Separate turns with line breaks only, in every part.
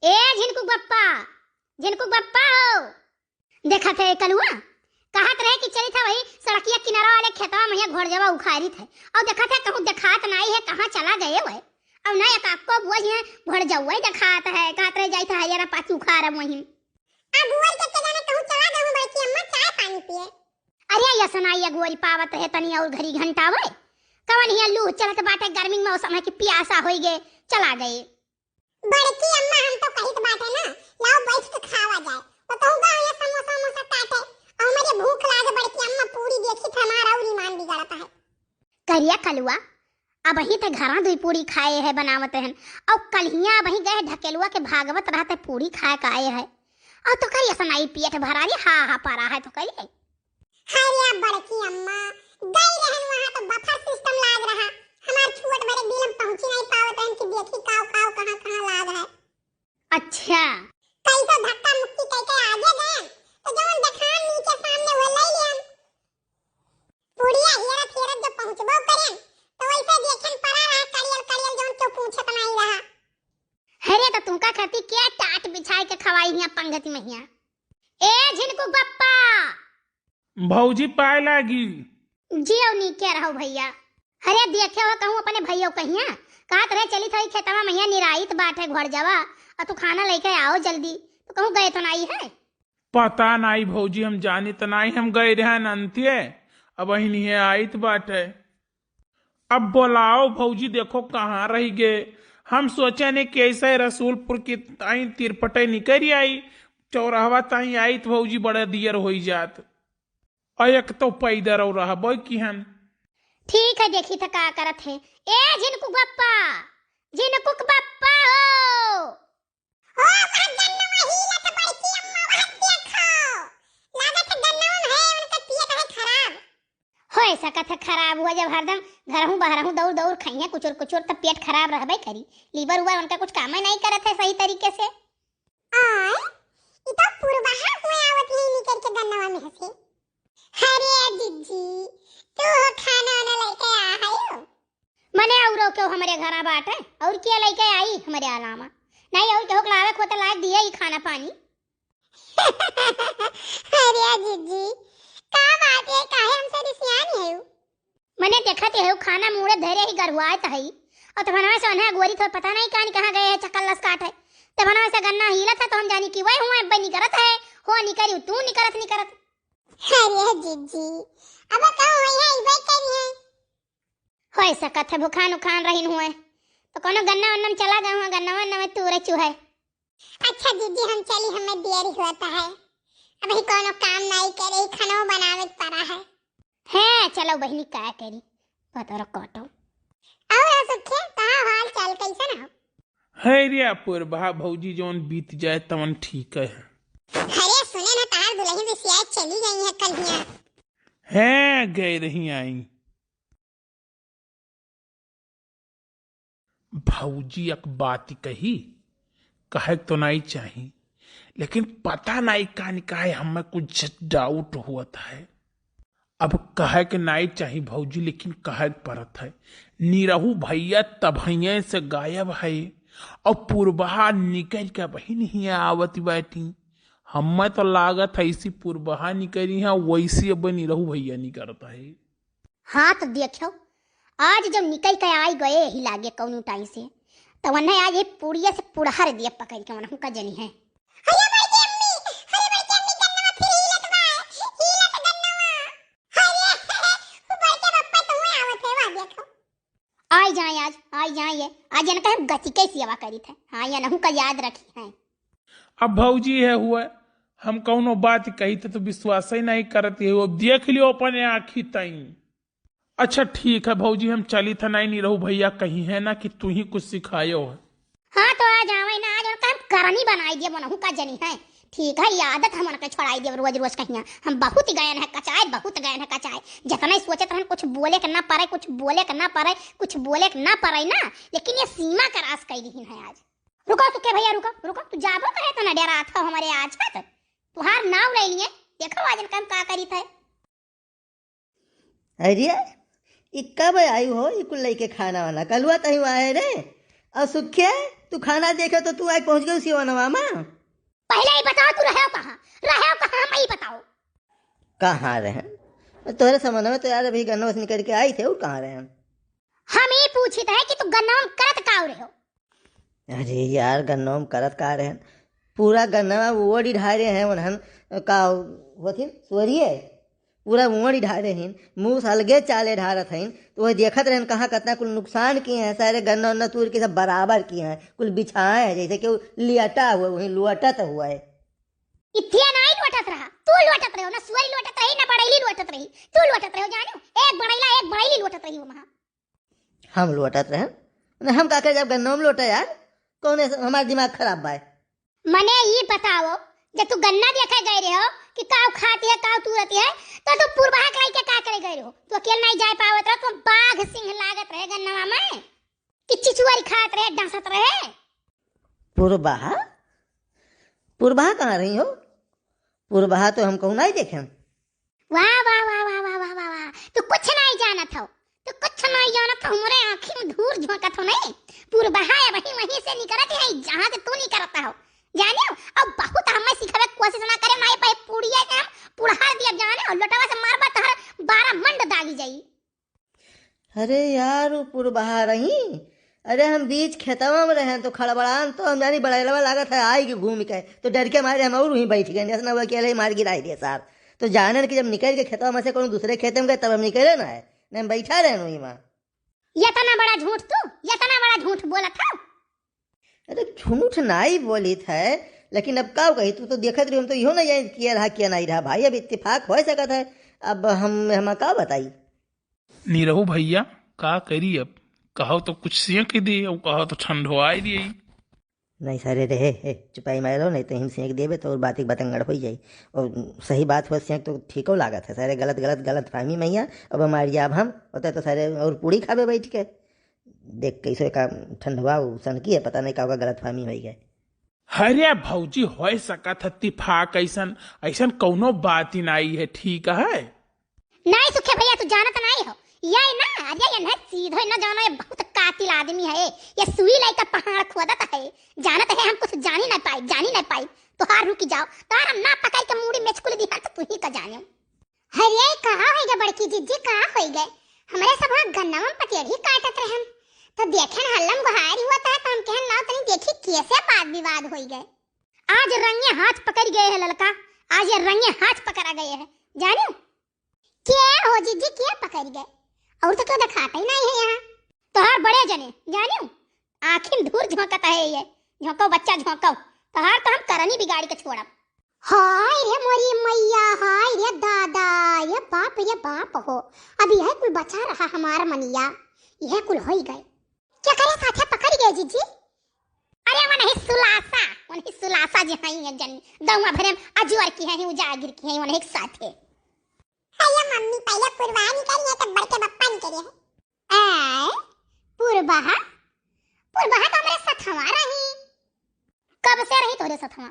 ए झिनकुक बप्पा हो। देखा थे कलुआ कहत रहे कि चली था वही सड़किया किनारा वाले खेतवा में घोड़ जवा उखारी थे और देखा थे कहूं देखात नहीं है कहां चला गए वह अब ना एक आपको बुआ जी घोड़ जवा देखात है कहत रहे जाई था यारा पाछी उखार वही अब बुआ के जाने कहूं चला गए बड़की अम्मा चाय पानी पिए। अरे ये सनाई गोरी पावत है तनी और घड़ी घंटा वे कवन हिया लू चलत बाटे गर्मी में मौसम है कि प्यासा होई गे चला गए। बड़की अम्मा हम तो कहित बाटे ना लाओ बैठ के खावा जाए बताऊंगा ये समोसा मोसा काटे और मुझे भूख लागे बड़की अम्मा पूरी देखी था हमारा और ईमान बिगड़ता है। करिया कलुआ अब ही ते घरा दुई पूरी खाए है बनावत हैं और कलहिया वही गए ढकेलुआ के भागवत रहते पूरी खाए का आए है और तो करिया सनाई पियट भरा रे हा पारा है तो करिए हाय बड़की अम्मा गई रहन वहां तो बफर सिस्टम लाग रहा हमार छुवट बड़े दिल में पहुंच नहीं पावत हैं कि देखी काव काव कहां लाग है। अच्छा कैसे धक्का मुक्की करके आगे गए तो जवन देखान नीचे सामने वो ले लियन पुड़िया हेरा फेरा जो पहुंचबो करें तो वैसे देखन पड़ा रहा करियल जवन तो पूछत नहीं रहा। हरे तो तुमका खाती क्या टाट बिछाई के खवाई हिया पंगति में हिया। ए झिनकुक बप्पा
भौजी पाए लागी
जियो नी क्या रहो भैया। अरे देखे हो कहूं अपने भैया कहिया कहत रहे चली थई खेतवा मैया निराइत बाटे घोड़ जावा और तू खाना लेके आओ जल्दी तो कहूं गए तो नहीं है।
पता नहीं भौजी हम जानी तो नहीं हम गए रहन अंत्य अब नहीं आई तो बात है अब बोलाओ भौजी देखो कहाँ रह गए हम सोचे ने कैसे रसूलपुर की ताई तिरपटे निकल आई चौराहवा ताई आई तो भौजी बड़ा दियर हो जात एक तो पैदर और रहा बोई की हन
ठीक है देखी था का करत है। ए झिनकुक बप्पा हो गन्नवा हिलत बड़की अम्मा वहां देखो लागत गन्नवा में है उनका पियत है खराब होय सकत है खराब हुआ जब हरदम घरहू बहरहू दौड़ खाइए कुचुर तब पेट खराब रहबे करी लीवर उवर उनका कुछ काम नहीं करत है सही तरीके से आय ई तो पुरबाहा हुए आवत नहीं निकल के गन्नवा में हसे। अरे दीदी तू खाना ना लेके आ है मने औरो क्यों हमारे घर बाटे और क्या लेके आई हमारे अलावा नहीं और क्यों लावे को तो लाग दिया ही खाना पानी। अरे दीदी का बात है काहे हमसे रिसियानी है मने देखते है खाना मुड़े धरे ही गरवाए त है और तबना से अनहा गोरी तो पता नहीं कहां गए है चक्कर लस काट है तबना से गन्ना हिलत है तो हम जानी कि वही हुआ बनी करत है हो नहीं करी तू नहीं करत। अरे जीजी अब कहो है इबे करी है होय सकत है भूखान उखान रहिन हुए तो कोनो गन्ना वन्ना में चला गए गन्ना वन्ना में तू रचू है। अच्छा दीदी हम चली हमें देरी होता है अब ही कोनो काम नहीं करे खाना बनावे पड़ा है चलो बहनी क्या करी बता रो काटो और सुखे कहां हाल चाल कैसन हो
है रे पुरबा भौजी जोन बीत जाए तवन ठीक है।
अरे सुने ना तार दुल्हन रिसिया चली गई है कल हिया
है गए रही आई भौजी एक बात कही कहे तो नहीं चाहिए लेकिन पता नहीं का निकाय हमें कुछ डाउट हुआ है अब कहे के नहीं चाहिए भौजी लेकिन कहे परत है निरहू भैया तभैया से गायब है और पूर्वहा निकल के वही नहीं आवत बैठी हमें तो लागत है इसी पूर्वहा निकली है वैसे बनी रहू भैया नहीं करता है।
हाँ तो देखो आज जब निकल के आई गए ही लागे कौन टाई से तो वन्ने आज ये पुड़िया से पुड़हर दिया पकड़ के वन्हू का जनी है। आई जाए आज इनका हम गति के सेवा करी थे हाँ या नहू का याद रखी है।
अब भौजी है हुआ हम कौनो बात कही तो विश्वास ही नहीं करती है वो देख लियो अपने आँखी तई। अच्छा ठीक है भौजी हम चली था नहीं रहू भैया कहीं है ना कि तू ही कुछ सिखायो है।
हाँ तो आज आवे ना आज उनका हम करनी बनाई दिए मनहू का जनी है ठीक है आदत हम उनका छोड़ाई दिए रोज कहिया हम बहुत गयन है कचाए जितना सोचे तहन कुछ बोले के ना पारे कुछ बोले के ना पारे ना लेकिन ये सीमा का रास कई रही है आज। रुको तू के भैया रुको तू जाबो कहे तो ना डेरा था हमारे आज का तुहार नाव ले लिए देखो आज काम का करी था।
अरे ई कब आई हो ई कुल लेके खाना वाना कलुआ तही आए रे और सुखे तू खाना देखे तो तू आज पहुंच गई सिवानवा में।
पहले ही बताओ तू रहे हो कहाँ मैं ही बताओ।
कहाँ रहे तोहरे समझ में तो यार अभी गन्ना से निकल के आई थे और कहाँ रहे।
हम ही पूछते है कि तू गन्ना में करत का रहे हो।
अरे यार गन्ना में करत का रहे पूरा गन्ना ओड़ी ढारे हैं उन्हन का होथिन सोरिए पूरा ओड़ी ढारे हैं मुँह से अलगे चाले ढारत हैं तो वह देखत रहे कहाँ कितना कुल नुकसान किए हैं सारे गन्ना उन्ना तूर के सब बराबर किए हैं कुल बिछाए हैं जैसे कि लियाटा हुआ वही लुअटत हुआ है।
इथिया नहीं लुटत रहा तू लुटत रहो ना सुअरी लुटत रही ना बड़ैली लुटत रही तू लुटत रहो जानो एक बड़ैली लुटत रही वहां।
हम लुटत रहे हम का जब गन्ना में लौटा यार कौन हमारा दिमाग खराब बा।
मने ये बताओ जब तू गन्ना देखे गए रहे हो कि काव खाती है काव तुरती है तो तू पूर्वाहा कलाई के का करे गए हो तो अकेले नहीं जा पावत रहो तो बाघ सिंह लागत रहे गन्ना में कि चिचुआरी खात रहे डांसत रहे।
पूर्वाहा पूर्वाहा कहाँ रही हो पूर्वाहा तो हम कहूँ नहीं देखे।
वाह वाह वाह वाह वाह वाह वाह वाह तू कुछ नहीं जानत हो तो कुछ नहीं जानत हो हमरे आँखी में धूर झोंकत हो नहीं पूर्वाहा वहीं से निकलत है जहाँ से तू नहीं करता हो जाने अब बहुत हमें सिखावे कोशिश ना करे नहीं पाए पूड़िया के हम पुढ़ा दिया जाने और लटवा से मारबा तहर 12 मंड दागी जाई।
अरे यार वो पूर्वाहा रही अरे हम बीच खेतवा में रहे तो खड़बड़ान तो हम जानी बड़ैलवा लागत है आएगी घूम के तो डर के मारे हम और वहीं बैठ गए जैसे ना अकेले ही मार गिराई दिया साहब तो जाने कि जब निकल के खेतवा में से कोई दूसरे खेत में गए तब हम निकले ना है नहीं हम बैठा रहे वहीं वहाँ।
इतना बड़ा झूठ बोला था।
अरे झूठ नहीं बोली थे लेकिन अब का कही तू तो देखत रही हम तो इहो ना जान किया नहीं रहा भाई अब इत्तेफाक हो सकता है अब हम का बताई।
नीरहू भैया का करी अब कहो तो कुछ सेंक दे और कहो तो ठंडवाई दिए।
नहीं सारे रहे चुपाई मारो नहीं तो हम सेंक देवे तो और बात एक बतंगड़ हो जाई और सही बात हो सेंक तो ठीक हो लागत है सारे गलत फहमी मैया अब हमारी अब हम होता तो सारे और पूड़ी खावे बैठ के देख कैसे का ठंडवा सनकी है पता नहीं का होगा गलत फहमी हो गए।
अरे भौजी हो सकत इत्तेफाक ऐसन कौनो बात ही नहीं है ठीक है।
नहीं सुखे भैया तू जानत नहीं हो ये ना अरे ये ना सीधे ना जानो ये बहुत कातिल आदमी है ये सुई लाई का पहाड़ खोदत है जानत है हम कुछ जानी नहीं पाई तो हार रुक जाओ तार हम ना पकाई के मूड़ी में छकुल दी तो तू ही का जाने। हरिये कहां हो गए बड़की जीजी कहां हो गए हमारे सब गन्ना में पतेड़ी काटत रहे हम तो देखे हल्लम गुहारी हुआ था तो हम कहन ना तनी देखी कैसे बात विवाद हो गए। आज रंगे हाथ पकड़ गए हैं ललका आज ये रंगे हाथ पकड़ा गए हैं जानो क्या हो जीजी क्या पकड़ गए और तो दिखाता ही नहीं है यहाँ तो हर बड़े जने जानो आखिर धूर झोंकता है ये झोंको बच्चा झोंको तो हर तो हम करनी बिगाड़ी के छोड़ा। हाय रे मोरी मैया हाय रे दादा ये बाप हो अभी यह कुल बचा रहा हमारा मनिया यह कुल हो ही गए क्या करे साथे पकड़ गए जीजी। अरे वो नहीं सुलासा जी हई है जन दउआ भरे अजवर की है उजागिर की है वो नहीं साथे अरे मम्मी पहले कुर्बानी करी है तो बड़के बप्पा नहीं करे है ए पुरबाहा तो मेरे सथवा रही कब से रही तोरे सथवा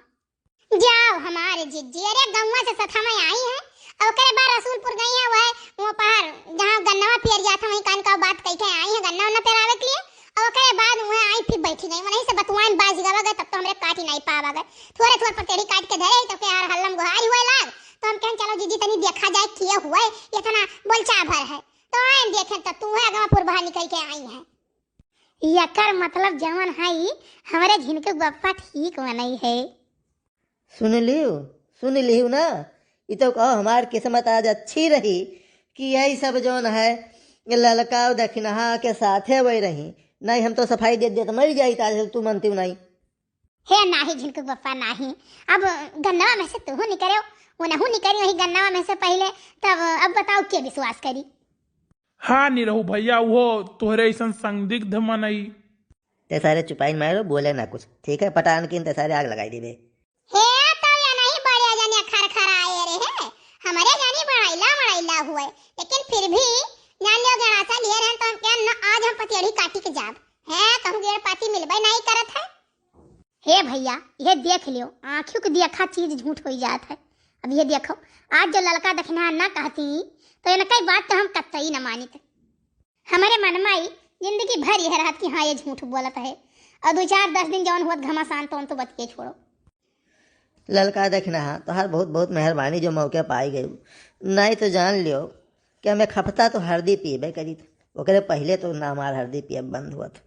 जाओ हमारे जीजी अरे गंगा से सथवा आई है और करे बार रसूलपुर गई है वो पहाड़ जहां गन्ना पेर गया था वहीं कान का बात कह के आई है गन्ना उन्ना पेरावे के लिए और करे बाद वहां आई फिर बैठी गई वहीं से बतवान बाज गवा गए तब तो हमरे काट ही नहीं पावा गए थोड़े पतेड़ी काट के धरे तो के यार हल्लम गुहारी हुए लाग तो हम कहन चलो जीजी तनी देखा जाए किया हुआ है इतना बोलचा भर है तो आए देखें तो तू है गवापुर बाहर निकल के आई है यकर मतलब जवन है हमारे झिनके गप्पा ठीक नहीं है।
सुन लियो ना ये तो कहो हमार किस्मत आज अच्छी रही कि यही सब जौन है ललका दक्षिणहा के साथे वही रही नहीं हम तो सफाई दे तो मर जाई ताज तू मनती नहीं
हे नाही झिनके गप्पा नहीं अब गन्ना में से तू निकले वो नहु निकली वही गन्ना में से पहले तब अब बताओ के विश्वास करी।
हाँ निरहू भैया वो तोहरे ऐसा संदिग्ध मनई
ते सारे चुपाई मारो बोले ना कुछ ठीक है पटान की सारे आग लगाई दे
हे तो या नहीं बड़े जाने खर आए रे है हमारे जानी बड़ाइला हुए लेकिन फिर भी जान लियो गणासा लिए रहन तो हम क्या न आज हम पतेड़ी काटी के जाब है कहूं गेड़ पाती मिलबे नहीं करत है। हे भैया ये देख लियो आंखों के देखा चीज झूठ हो जात है। अब ये देखो आज जो ललका दक्षिणा ना कहती तो ये कई बात तो हम कतई न मानित हमारे मन में जिंदगी भर यह रहत कि हाँ ये झूठ बोलत है और 2-4-10 दिन जौन हुआ घमासान तो बतिए छोड़ो।
ललका देखना हाँ तोहार बहुत बहुत मेहरबानी जो मौके पाई गई। नहीं तो जान लियो कि हमें खपता तो हल्दी पीबे करी थी ओकरे पहले तो ना हमार हल्दी पियब बंद हुआ था।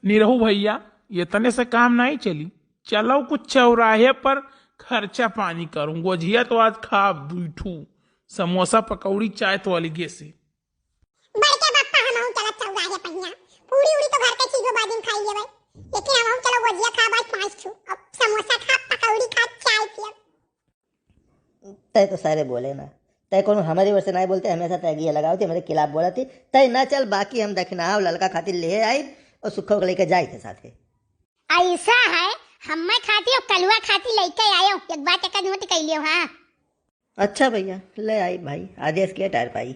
निरहू भैया ये तने से काम नहीं चली, चलो कुछ चौराहे पर खर्चा पानी करूं। गोझिया तो आज खा दूठू, समोसा पकौड़ी चाय तो अलगे से।
बड़के बापा हम चलत चौराहे पहिया पूरी उड़ी तो घर के चीजों बादिन खाई लेबै, लेकिन हम चलो गोजिया खा बाय 5 ठू अब समोसा खा पकौड़ी खा चाय पियब।
तय तो सारे बोले ना, तय कोनो हमारी ओर से नहीं बोलते, हमेशा तैगिया लगाओ थी, मेरे खिलाफ बोला थी। तय ना चल बाकी हम देखना लड़का खातिर ले आई और सुखो को लेकर जाए थे साथे।
ऐसा है हम्मे खाती और कलुआ खाती लेके आयो, एक बात एक आदमी कैलियो। हाँ
अच्छा भैया ले आई भाई, आदेश किया टायर पाई।